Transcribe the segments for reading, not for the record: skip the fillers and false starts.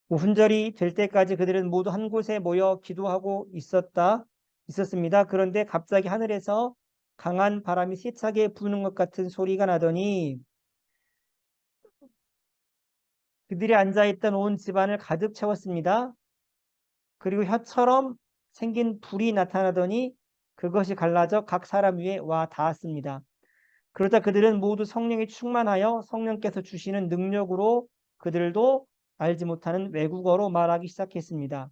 오순절이 될 때까지 그들은 모두 한 곳에 모여 기도하고 있었습니다. 그런데 갑자기 하늘에서 강한 바람이 세차게 부는 것 같은 소리가 나더니 그들이 앉아있던 온 집안을 가득 채웠습니다. 그리고 혀처럼 생긴 불이 나타나더니 그것이 갈라져 각 사람 위에 와 닿았습니다. 그러자 그들은 모두 성령이 충만하여 성령께서 주시는 능력으로 그들도 알지 못하는 외국어로 말하기 시작했습니다.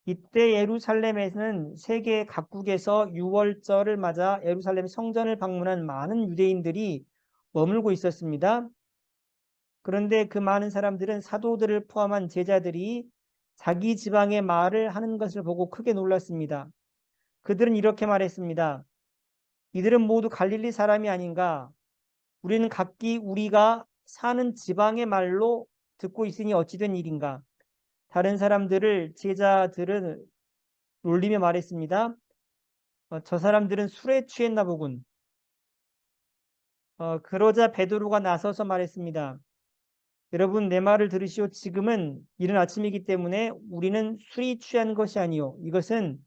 이때 예루살렘에는 세계 각국에서 유월절을 맞아 예루살렘 성전을 방문한 많은 유대인들이 머물고 있었습니다. 그런데 그 많은 사람들은 사도들을 포함한 제자들이 자기 지방의 말을 하는 것을 보고 크게 놀랐습니다. 그들은 이렇게 말했습니다. 이들은 모두 갈릴리 사람이 아닌가? 우리는 각기 우리가 사는 지방의 말로 듣고 있으니 어찌된 일인가? 다른 사람들을 제자들은 놀리며 말했습니다. 저 사람들은 술에 취했나 보군. 그러자 베드로가 나서서 말했습니다. 여러분 내 말을 들으시오. 지금은 이른 아침이기 때문에 우리는 술이 취한 것이 아니요. 이것은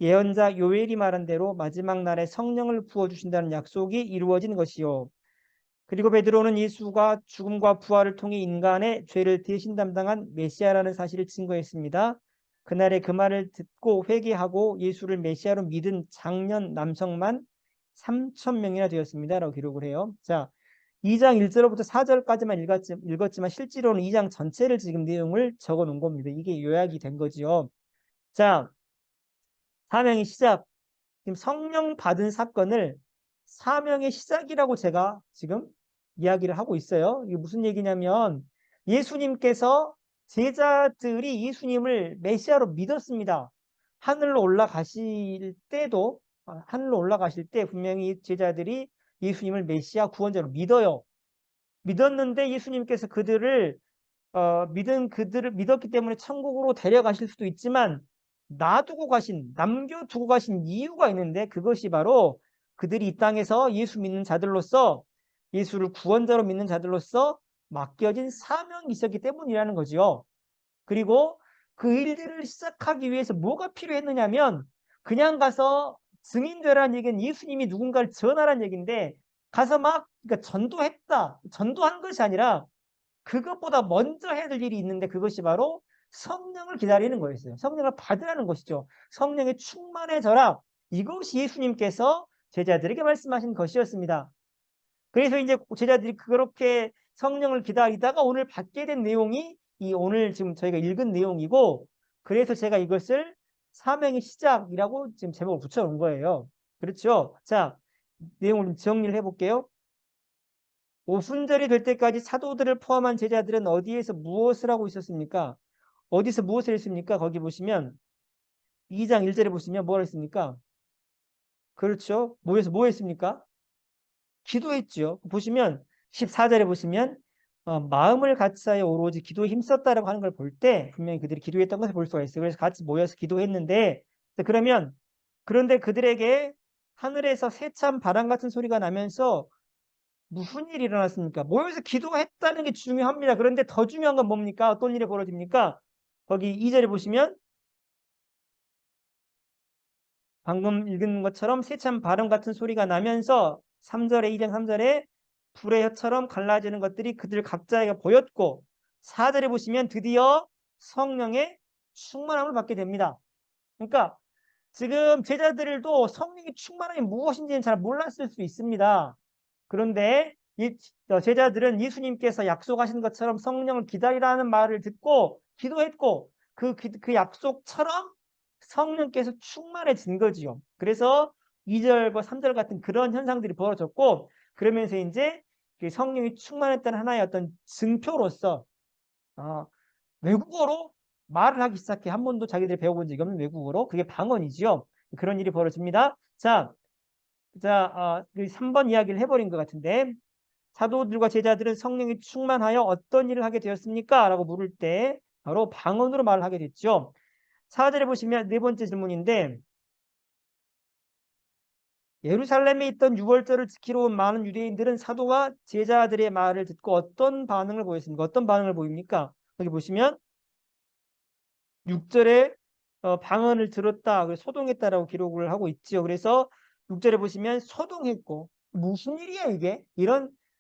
예언자 요엘이 말한 대로 마지막 날에 성령을 부어주신다는 약속이 이루어진 것이요. 그리고 베드로는 예수가 죽음과 부활을 통해 인간의 죄를 대신 담당한 메시아라는 사실을 증거했습니다. 그날에 그 말을 듣고 회개하고 예수를 메시아로 믿은 장년 남성만 3천 명이나 되었습니다. 라고 기록을 해요. 자, 2장 1절부터 4절까지만 읽었지만 실제로는 2장 전체를 지금 내용을 적어 놓은 겁니다. 이게 요약이 된 거지요. 자, 사명의 시작. 지금 성령 받은 사건을 사명의 시작이라고 제가 지금 이야기를 하고 있어요. 이게 무슨 얘기냐면 예수님께서 제자들이 예수님을 메시아로 믿었습니다. 하늘로 올라가실 때도 하늘로 올라가실 때 분명히 제자들이 예수님을 메시아 구원자로 믿어요. 믿었는데 예수님께서 그들을 믿었기 때문에 천국으로 데려가실 수도 있지만 남겨두고 가신 이유가 있는데 그것이 바로 그들이 이 땅에서 예수 믿는 자들로서 예수를 구원자로 믿는 자들로서 맡겨진 사명이 있었기 때문이라는 거지요. 그리고 그 일들을 시작하기 위해서 뭐가 필요했느냐면 그냥 가서 증인되라는 얘기는 예수님이 누군가를 전하라는 얘기인데 가서 그러니까 전도한 것이 아니라 그것보다 먼저 해야 될 일이 있는데 그것이 바로 성령을 기다리는 거였어요. 성령을 받으라는 것이죠. 성령에 충만해져라. 이것이 예수님께서 제자들에게 말씀하신 것이었습니다. 그래서 이제 제자들이 그렇게 성령을 기다리다가 오늘 받게 된 내용이 이 오늘 지금 저희가 읽은 내용이고 그래서 제가 이것을 사명의 시작이라고 지금 제목을 붙여놓은 거예요. 그렇죠? 자, 내용을 좀 정리를 해볼게요. 오순절이 될 때까지 사도들을 포함한 제자들은 어디에서 무엇을 하고 있었습니까? 어디서 무엇을 했습니까? 거기 보시면 2장 1절에 보시면 뭐를 했습니까? 그렇죠. 모여서 뭐 했습니까? 기도했죠. 보시면 14절에 보시면 마음을 같이하여 오로지 기도에 힘썼다라고 하는 걸 볼 때 분명히 그들이 기도했던 것을 볼 수가 있어요. 그래서 같이 모여서 기도했는데 그런데 그들에게 하늘에서 새참 바람 같은 소리가 나면서 무슨 일이 일어났습니까? 모여서 기도했다는 게 중요합니다. 그런데 더 중요한 건 뭡니까? 어떤 일이 벌어집니까? 거기 2절에 보시면 방금 읽은 것처럼 새참 바람 같은 소리가 나면서 3절에 2장 3절에 불의 혀처럼 갈라지는 것들이 그들 각자에게 보였고 4절에 보시면 드디어 성령의 충만함을 받게 됩니다. 그러니까 지금 제자들도 성령의 충만함이 무엇인지는 잘 몰랐을 수 있습니다. 그런데 이 제자들은 예수님께서 약속하신 것처럼 성령을 기다리라는 말을 듣고 기도했고 그 약속처럼 성령께서 충만해진 거지요. 그래서 2절과 3절 같은 그런 현상들이 벌어졌고 그러면서 이제 성령이 충만했다는 하나의 어떤 증표로서 외국어로 말을 하기 시작해. 한 번도 자기들이 배워본 적이 없는 외국어로. 그게 방언이지요. 그런 일이 벌어집니다. 자, 3번 이야기를 해버린 것 같은데 사도들과 제자들은 성령이 충만하여 어떤 일을 하게 되었습니까? 라고 물을 때 바로 방언으로 말을 하게 됐죠. 4절에 보시면 네 번째 질문인데 예루살렘에 있던 유월절을 지키러 온 많은 유대인들은 사도와 제자들의 말을 듣고 어떤 반응을 보였습니까? 어떤 반응을 보입니까? 여기 보시면 6절에 방언을 들었다, 소동했다라고 기록을 하고 있죠. 그래서 6절에 보시면 소동했고, 무슨 일이야 이게?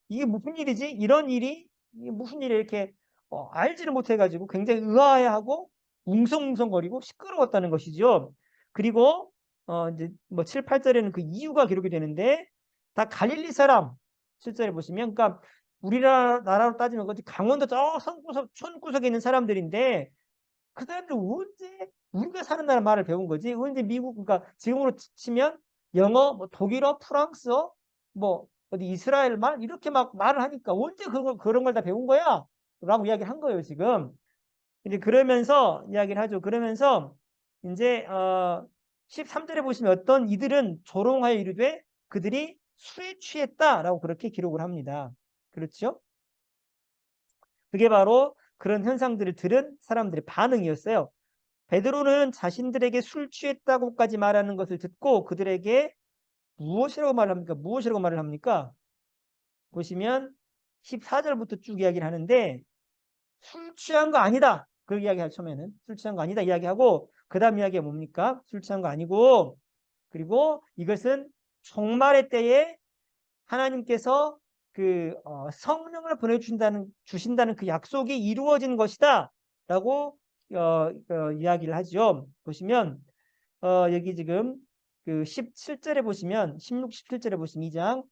이게 무슨 일이지? 이런 일이 이게 무슨 일이 이렇게 알지를 못해가지고 굉장히 의아해하고 웅성웅성거리고 시끄러웠다는 것이죠. 그리고 이제 뭐 7, 8절에는 그 이유가 기록이 되는데 다 갈릴리 사람. 7절에 보시면 그러니까 우리나라로 따지면 어디 강원도 저 산구석 촌구석에 있는 사람들인데 그 사람들 언제 우리가 사는 나라 말을 배운 거지? 언제 미국 그러니까 지금으로 치면 영어, 뭐 독일어, 프랑스어, 뭐 어디 이스라엘 말 이렇게 막 말을 하니까 언제 그런 걸 다 배운 거야? 라고 이야기를 한 거예요, 지금. 이제 그러면서 이야기를 하죠. 그러면서 이제 13절에 보시면 어떤 이들은 조롱하여 이르되 그들이 술에 취했다라고 그렇게 기록을 합니다. 그렇죠? 그게 바로 그런 현상들을 들은 사람들의 반응이었어요. 베드로는 자신들에게 술 취했다고까지 말하는 것을 듣고 그들에게 무엇이라고 말을 합니까? 무엇이라고 말을 합니까? 보시면 14절부터 쭉 이야기를 하는데 술 취한 거 아니다. 그 이야기할 처음에는 술 취한 거 아니다 이야기하고 그 다음 이야기가 뭡니까? 술 취한 거 아니고 그리고 이것은 종말의 때에 하나님께서 그 성령을 주신다는 그 약속이 이루어진 것이다 라고 이야기를 하죠. 보시면 여기 지금 그 17절에 보시면 16, 17절에 보시면 2장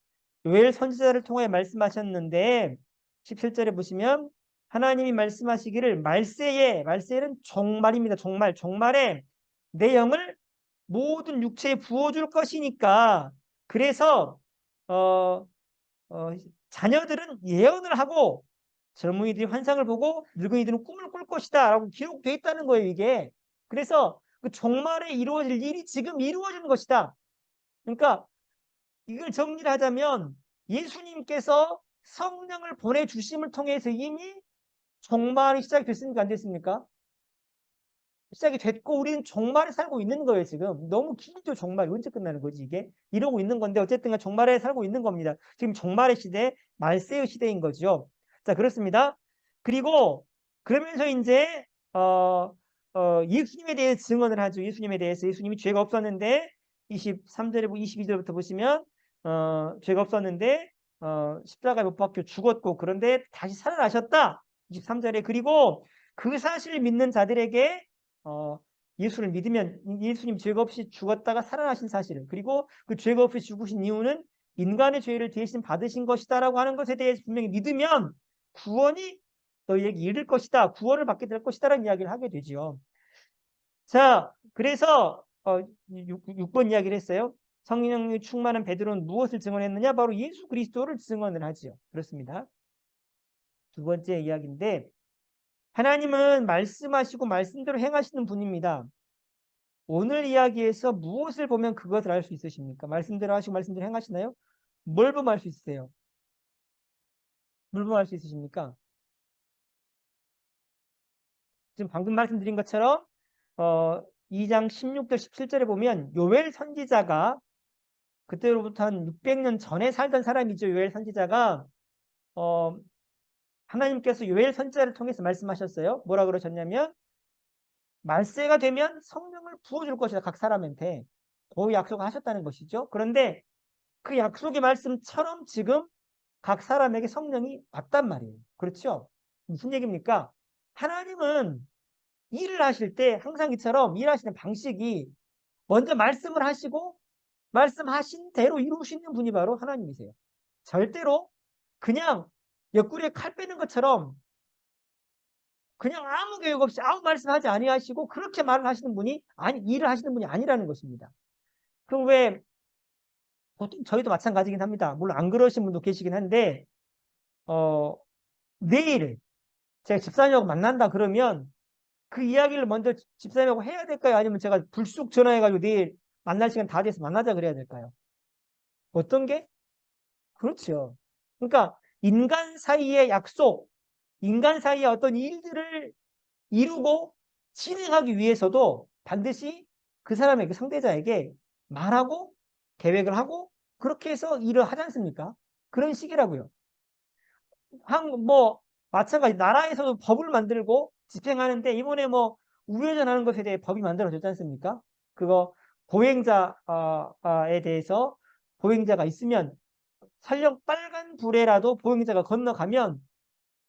요엘 선지자를 통해 말씀하셨는데 17절에 보시면 하나님이 말씀하시기를 말세는 종말입니다. 종말에 내 영을 모든 육체에 부어줄 것이니까 그래서 어, 자녀들은 예언을 하고 젊은이들이 환상을 보고 늙은이들은 꿈을 꿀 것이다 라고 기록되어 있다는 거예요, 이게. 그래서 그 종말에 이루어질 일이 지금 이루어지는 것이다. 그러니까 이걸 정리를 하자면 예수님께서 성령을 보내주심을 통해서 이미 종말이 시작이 됐습니까? 안 됐습니까? 시작이 됐고 우리는 종말에 살고 있는 거예요, 지금. 너무 길죠, 종말. 언제 끝나는 거지, 이게? 이러고 있는 건데 어쨌든 종말에 살고 있는 겁니다. 지금 종말의 시대, 말세의 시대인 거죠. 자, 그렇습니다. 그리고 그러면서 이제 예수님에 대해 증언을 하죠. 예수님에 대해서 예수님이 죄가 없었는데 23절에 22절부터 보시면 죄가 없었는데 십자가에 못 박혀 죽었고 그런데 다시 살아나셨다. 23절에 그리고 그 사실을 믿는 자들에게 예수를 믿으면 예수님 죄가 없이 죽었다가 살아나신 사실을 그리고 그 죄가 없이 죽으신 이유는 인간의 죄를 대신 받으신 것이다라고 하는 것에 대해서 분명히 믿으면 구원이 너희에게 이를 것이다. 구원을 받게 될 것이다라는 이야기를 하게 되죠. 자, 그래서 6번 이야기를 했어요. 성령이 충만한 베드로는 무엇을 증언했느냐? 바로 예수 그리스도를 증언을 하죠. 그렇습니다. 두 번째 이야기인데 하나님은 말씀하시고 말씀대로 행하시는 분입니다. 오늘 이야기에서 무엇을 보면 그것을 알 수 있으십니까? 말씀대로 하시고 말씀대로 행하시나요? 뭘 보면 알 수 있으세요? 뭘 보면 알 수 있으십니까? 지금 방금 말씀드린 것처럼 2장 16절 17절에 보면 요엘 선지자가 그때로부터 한 600년 전에 살던 사람이죠. 요엘 선지자가 하나님께서 요엘 선지자를 통해서 말씀하셨어요. 뭐라 그러셨냐면 말세가 되면 성령을 부어줄 것이다. 각 사람한테. 그 약속을 하셨다는 것이죠. 그런데 그 약속의 말씀처럼 지금 각 사람에게 성령이 왔단 말이에요. 그렇죠? 무슨 얘기입니까? 하나님은 일을 하실 때 항상 이처럼 일하시는 방식이 먼저 말씀을 하시고 말씀하신 대로 이루시는 분이 바로 하나님이세요. 절대로 그냥 옆구리에 칼 빼는 것처럼 그냥 아무 계획 없이 아무 말씀하지 아니하시고 그렇게 말을 하시는 분이 일을 하시는 분이 아니라는 것입니다. 그럼 왜 보통 저희도 마찬가지긴 합니다. 물론 안 그러신 분도 계시긴 한데 내일 제가 집사님하고 만난다 그러면 그 이야기를 먼저 집사님하고 해야 될까요? 아니면 제가 불쑥 전화해가지고 내일 만날 시간 다 돼서 만나자 그래야 될까요? 어떤 게? 그렇죠. 그러니까 인간 사이의 약속, 인간 사이의 어떤 일들을 이루고 진행하기 위해서도 반드시 그 사람에게 상대자에게 말하고 계획을 하고 그렇게 해서 일을 하지 않습니까? 그런 식이라고요. 뭐 마찬가지 나라에서도 법을 만들고 집행하는데 이번에 뭐 우회전하는 것에 대해 법이 만들어졌지 않습니까? 그거 보행자에 대해서 보행자가 있으면 설령 빨간 불에라도 보행자가 건너가면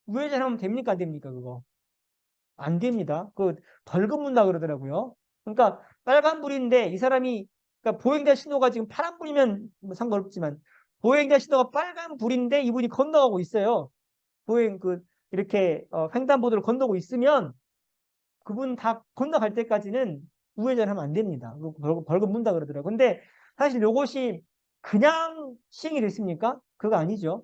우회전하면 됩니까? 안 됩니까? 그거 안 됩니다. 그 벌금 문다 그러더라고요. 그러니까 빨간불인데 이 사람이 그러니까 보행자 신호가 지금 파란불이면 뭐 상관없지만 보행자 신호가 빨간불인데 이분이 건너가고 있어요. 이렇게 횡단보도를 건너고 있으면 그분 다 건너갈 때까지는 우회전하면 안 됩니다. 벌금 문다 그러더라고요. 근데 사실 이것이 그냥 시행이 됐습니까? 그거 아니죠.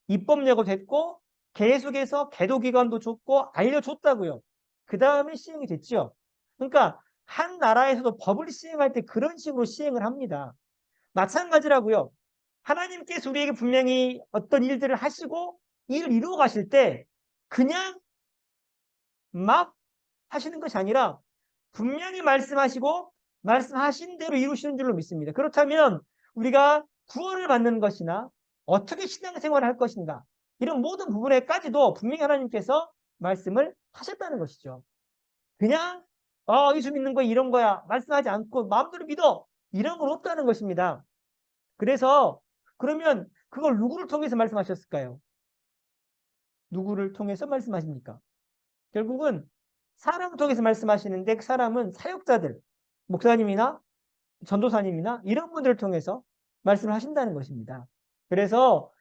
입법례가 됐고 계속해서 계도기관도 줬고 알려줬다고요. 그 다음에 시행이 됐죠. 그러니까 한 나라에서도 법을 시행할 때 그런 식으로 시행을 합니다. 마찬가지라고요. 하나님께서 우리에게 분명히 어떤 일들을 하시고 일을 이루어 가실 때 그냥 막 하시는 것이 아니라 분명히 말씀하시고 말씀하신 대로 이루시는 줄로 믿습니다. 그렇다면 우리가 구원을 받는 것이나 어떻게 신앙생활을 할 것인가 이런 모든 부분에까지도 분명히 하나님께서 말씀을 하셨다는 것이죠. 그냥 예수 믿는 거 이런 거야 말씀하지 않고 마음대로 믿어 이런 건 없다는 것입니다. 그래서 그러면 그걸 누구를 통해서 말씀하셨을까요? 누구를 통해서 말씀하십니까? 결국은 사람을 통해서 말씀하시는데 그 사람은 사역자들, 목사님이나 전도사님이나 이런 분들을 통해서 말씀을 하신다는 것입니다. 그래서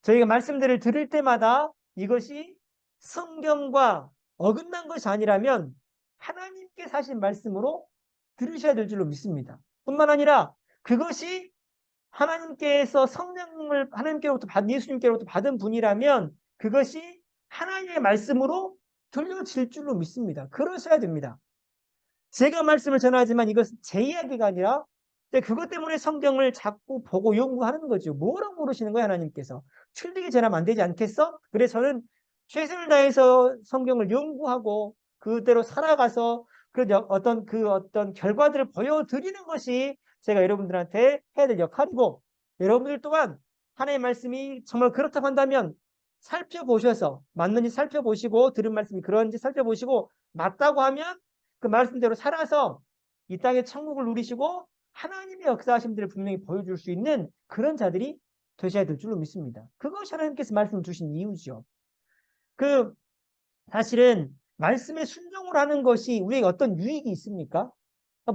저희가 말씀들을 들을 때마다 이것이 성경과 어긋난 것이 아니라면 하나님께서 하신 말씀으로 들으셔야 될 줄로 믿습니다. 뿐만 아니라 그것이 하나님께서 성령을 하나님께로부터 받은 예수님께로부터 받은 분이라면 그것이 하나님의 말씀으로 들려질 줄로 믿습니다. 그러셔야 됩니다. 제가 말씀을 전하지만 이것은 제 이야기가 아니라 그것 때문에 성경을 자꾸 보고 연구하는 거죠. 뭐라고 모르시는 거예요, 하나님께서? 틀리게 전하면 안 되지 않겠어? 그래서 저는 최선을 다해서 성경을 연구하고 그대로 살아가서 어떤 결과들을 보여드리는 것이 제가 여러분들한테 해야 될 역할이고 여러분들 또한 하나님의 말씀이 정말 그렇다고 한다면 살펴보셔서 맞는지 살펴보시고 들은 말씀이 그런지 살펴보시고 맞다고 하면 그 말씀대로 살아서 이 땅의 천국을 누리시고 하나님의 역사하심들을 분명히 보여줄 수 있는 그런 자들이 되셔야 될 줄로 믿습니다. 그것이 하나님께서 말씀을 주신 이유죠. 사실은 말씀에 순종을 하는 것이 우리에게 어떤 유익이 있습니까?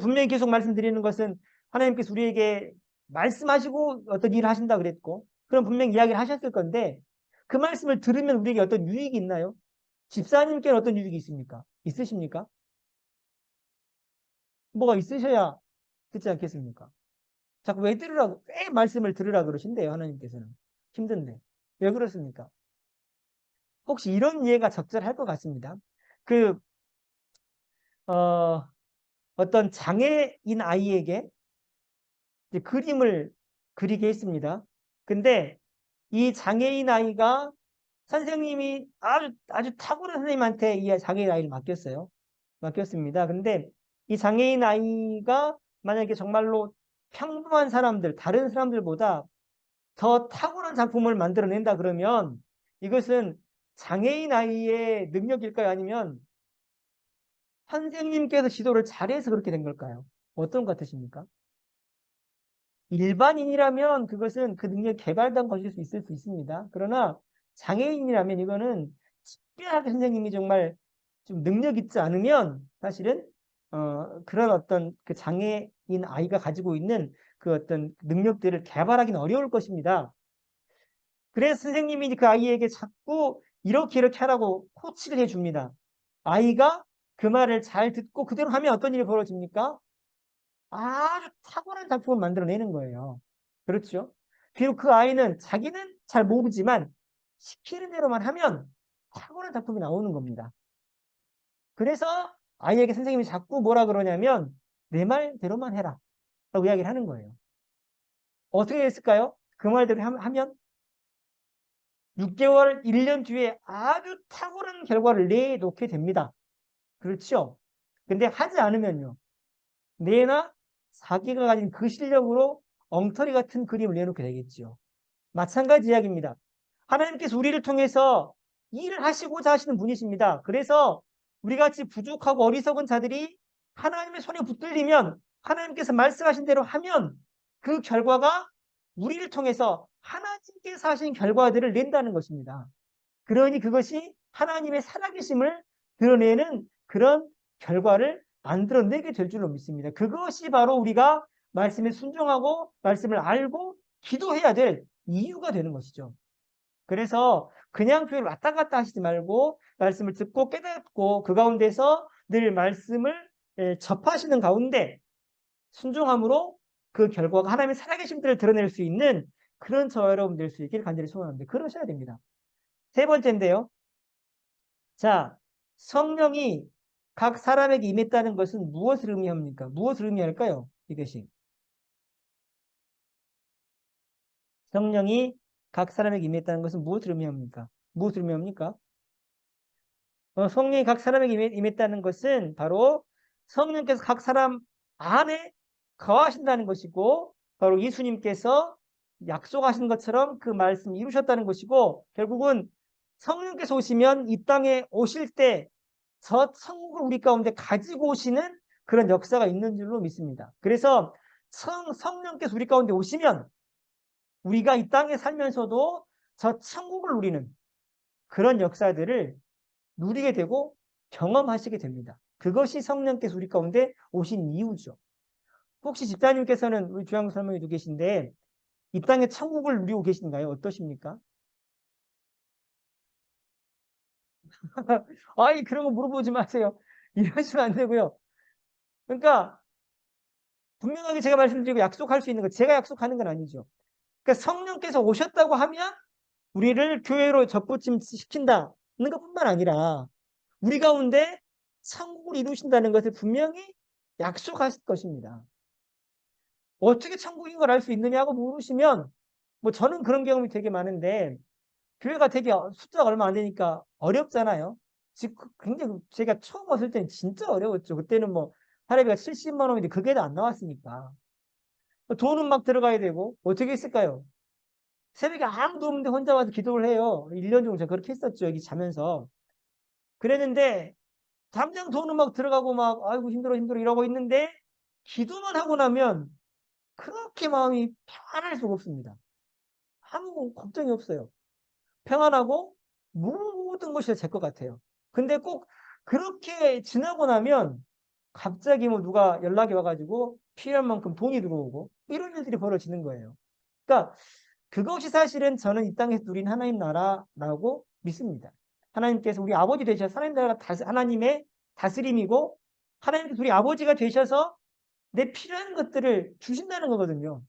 분명히 계속 말씀드리는 것은 하나님께서 우리에게 말씀하시고 어떤 일을 하신다 그랬고 그럼 분명히 이야기를 하셨을 건데 그 말씀을 들으면 우리에게 어떤 유익이 있나요? 집사님께는 어떤 유익이 있습니까? 있으십니까? 뭐가 있으셔야 듣지 않겠습니까? 자꾸 왜 말씀을 들으라 그러신대요, 하나님께서는. 힘든데. 왜 그렇습니까? 혹시 이런 이해가 적절할 것 같습니다. 그, 어, 어떤 장애인 아이에게 이제 그림을 그리게 했습니다. 근데 이 장애인 아이가 선생님이 아주 탁월한 선생님한테 이 장애인 아이를 맡겼어요. 맡겼습니다. 근데 이 장애인 아이가 만약에 정말로 평범한 사람들, 다른 사람들보다 더 탁월한 작품을 만들어낸다 그러면 이것은 장애인 아이의 능력일까요? 아니면 선생님께서 지도를 잘해서 그렇게 된 걸까요? 어떤 것 같으십니까? 일반인이라면 그것은 그 능력이 개발된 것일 수 있을 수 있습니다. 그러나 장애인이라면 이거는 특별하게 선생님이 정말 좀 능력 있지 않으면 사실은 그런 어떤 그 장애인 아이가 가지고 있는 그 어떤 능력들을 개발하기는 어려울 것입니다. 그래서 선생님이 그 아이에게 자꾸 이렇게 하라고 코치를 해줍니다. 아이가 그 말을 잘 듣고 그대로 하면 어떤 일이 벌어집니까? 아주 탁월한 작품을 만들어내는 거예요. 그렇죠? 비록 그 아이는 자기는 잘 모르지만 시키는 대로만 하면 탁월한 작품이 나오는 겁니다. 그래서 아이에게 선생님이 자꾸 뭐라 그러냐면 내 말대로만 해라 라고 이야기를 하는 거예요. 어떻게 했을까요? 그 말대로 하면 6개월, 1년 뒤에 아주 탁월한 결과를 내놓게 됩니다. 그렇죠? 근데 하지 않으면요. 내나 자기가 가진 그 실력으로 엉터리 같은 그림을 내놓게 되겠지요. 마찬가지 이야기입니다. 하나님께서 우리를 통해서 일을 하시고자 하시는 분이십니다. 그래서 우리 같이 부족하고 어리석은 자들이 하나님의 손에 붙들리면 하나님께서 말씀하신 대로 하면 그 결과가 우리를 통해서 하나님께서 하신 결과들을 낸다는 것입니다. 그러니 그것이 하나님의 살아계심을 드러내는 그런 결과를 만들어내게 될 줄로 믿습니다. 그것이 바로 우리가 말씀에 순종하고 말씀을 알고 기도해야 될 이유가 되는 것이죠. 그래서 그냥 교회를 왔다 갔다 하시지 말고 말씀을 듣고 깨닫고 그 가운데서 늘 말씀을 접하시는 가운데 순종함으로 그 결과가 하나님의 살아계심들을 드러낼 수 있는 그런 저와 여러분 될 수 있기를 간절히 소원합니다. 그러셔야 됩니다. 세 번째인데요. 자, 성령이 각 사람에게 임했다는 것은 무엇을 의미합니까? 무엇을 의미할까요? 이것이. 성령이 각 사람에게 임했다는 것은 무엇을 의미합니까? 무엇을 의미합니까? 성령이 각 사람에게 임했다는 것은 바로 성령께서 각 사람 안에 거하신다는 것이고 바로 예수님께서 약속하신 것처럼 그 말씀 이루셨다는 것이고 결국은 성령께서 오시면 이 땅에 오실 때 저 천국을 우리 가운데 가지고 오시는 그런 역사가 있는 줄로 믿습니다. 그래서 성령께서 우리 가운데 오시면 우리가 이 땅에 살면서도 저 천국을 누리는 그런 역사들을 누리게 되고 경험하시게 됩니다. 그것이 성령께서 우리 가운데 오신 이유죠. 혹시 집사님께서는 우리 주양 설명해 두고 계신데 이 땅에 천국을 누리고 계신가요? 어떠십니까? 아이 그런 거 물어보지 마세요. 이러시면 안 되고요. 그러니까 분명하게 제가 말씀드리고 약속할 수 있는 거 제가 약속하는 건 아니죠. 그러니까 성령께서 오셨다고 하면 우리를 교회로 접붙임 시킨다는 것뿐만 아니라 우리 가운데 천국을 이루신다는 것을 분명히 약속하실 것입니다. 어떻게 천국인 걸 알 수 있느냐고 물으시면 뭐 저는 그런 경험이 되게 많은데 교회가 되게 숫자가 얼마 안 되니까 어렵잖아요. 지금 굉장히 제가 처음 왔을 때는 진짜 어려웠죠. 그때는 뭐 할애비가 70만 원인데 그게 다 안 나왔으니까. 돈은 막 들어가야 되고 어떻게 했을까요? 새벽에 아무도 없는데 혼자 와서 기도를 해요. 1년 정도 제가 그렇게 했었죠. 여기 자면서. 그랬는데 당장 돈은 막 들어가고 막 아이고 힘들어 힘들어 이러고 있는데 기도만 하고 나면 그렇게 마음이 평안할 수가 없습니다. 아무 걱정이 없어요. 평안하고 모든 것이 제 것 같아요. 근데 꼭 그렇게 지나고 나면 갑자기 뭐 누가 연락이 와가지고 필요한 만큼 돈이 들어오고 이런 일들이 벌어지는 거예요. 그러니까 그것이 사실은 저는 이 땅에서 누린 하나님 나라라고 믿습니다. 하나님께서 우리 아버지 되셔서 하나님 나라가 하나님의 다스림이고 하나님께서 우리 아버지가 되셔서 내 필요한 것들을 주신다는 거거든요.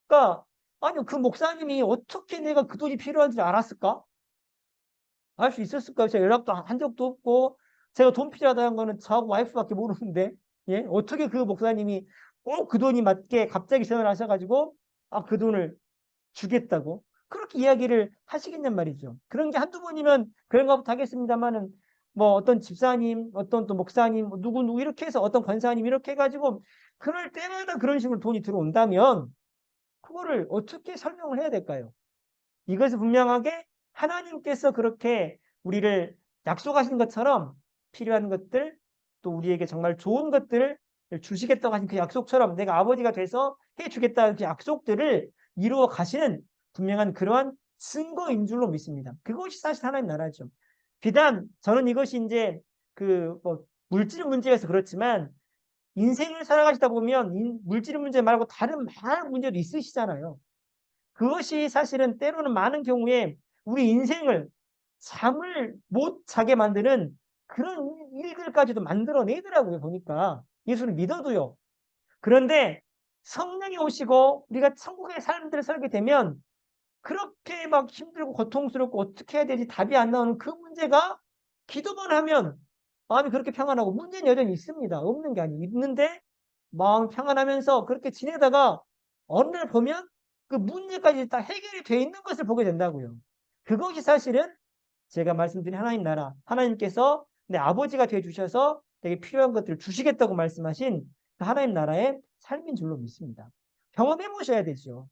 그러니까 아니 그 목사님이 어떻게 내가 그 돈이 필요한 줄 알았을까? 알 수 있었을까요? 제가 연락도 한 적도 없고 제가 돈 필요하다는 거는 저하고 와이프밖에 모르는데 예? 어떻게 그 목사님이 꼭 그 돈이 맞게 갑자기 전화를 하셔가지고 아, 그 돈을 주겠다고 그렇게 이야기를 하시겠냔 말이죠. 그런 게 한두 번이면 그런가 부터 하겠습니다만은 뭐 어떤 집사님, 어떤 또 목사님, 뭐 누구 이렇게 해서 어떤 권사님 이렇게 해가지고 그럴 때마다 그런 식으로 돈이 들어온다면 그거를 어떻게 설명을 해야 될까요? 이것을 분명하게 하나님께서 그렇게 우리를 약속하신 것처럼 필요한 것들 또 우리에게 정말 좋은 것들을 주시겠다고 하신 그 약속처럼 내가 아버지가 돼서 해주겠다는 그 약속들을 이루어 가시는 분명한 그러한 증거인 줄로 믿습니다. 그것이 사실 하나님 나라죠. 비단 저는 이것이 이제 그 뭐 물질 문제에서 그렇지만 인생을 살아가시다 보면 물질 문제 말고 다른 많은 문제도 있으시잖아요. 그것이 사실은 때로는 많은 경우에 우리 인생을 잠을 못 자게 만드는 그런 일들까지도 만들어내더라고요, 보니까. 예수를 믿어도요. 그런데 성령이 오시고 우리가 천국의 삶들을 살게 되면 그렇게 막 힘들고 고통스럽고 어떻게 해야 되지 답이 안 나오는 그 문제가 기도만 하면 마음이 그렇게 평안하고 문제는 여전히 있습니다. 없는 게 아니고 있는데 마음 평안하면서 그렇게 지내다가 어느 날 보면 그 문제까지 다 해결이 돼 있는 것을 보게 된다고요. 그것이 사실은 제가 말씀드린 하나님 나라, 하나님께서 내 아버지가 되어 주셔서 내게 필요한 것들을 주시겠다고 말씀하신 그 하나님 나라의 삶인 줄로 믿습니다. 경험해 보셔야 되죠.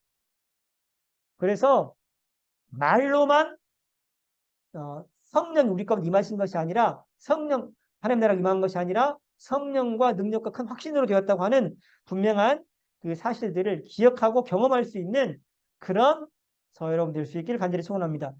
그래서 말로만 성령 우리 가운데 임하신 것이 아니라 성령 하나님 나라가 임한 것이 아니라 성령과 능력과 큰 확신으로 되었다고 하는 분명한 그 사실들을 기억하고 경험할 수 있는 그런 저 여러분 될 수 있기를 간절히 소원합니다.